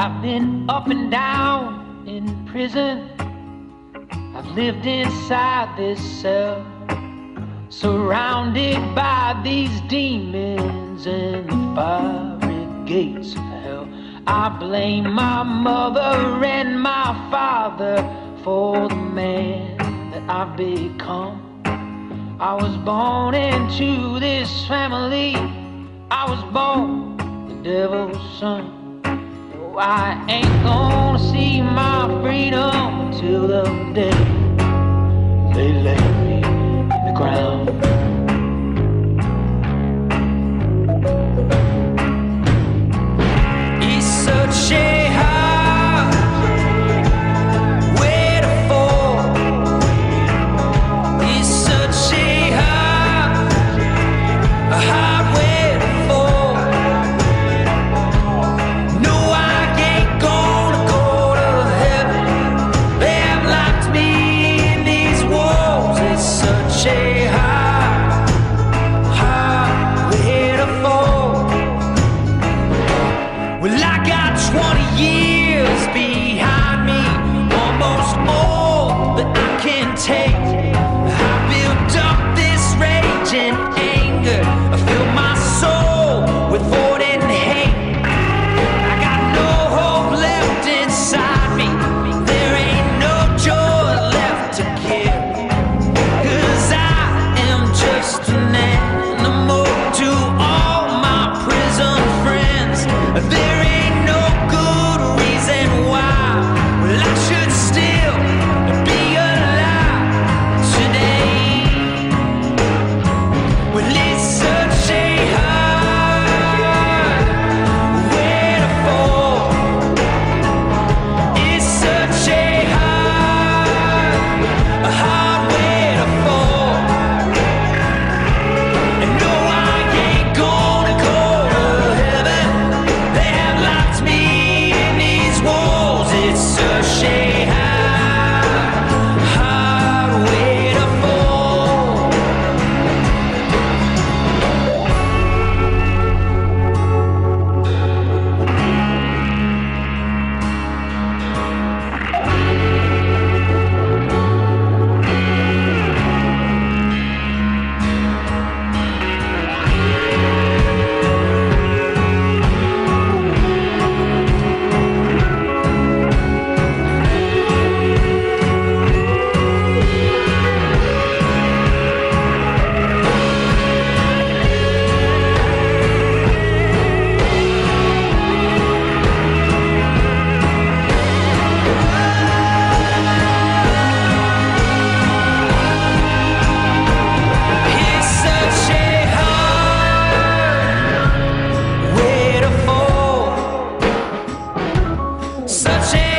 I've been up and down in prison. I've lived inside this cell, surrounded by these demons and the fiery gates of hell. I blame my mother and my father for the man that I've become. I was born into this family. I was born the devil's son. No, I ain't gonna see my freedom till the day they lay me in the ground. It's such a such a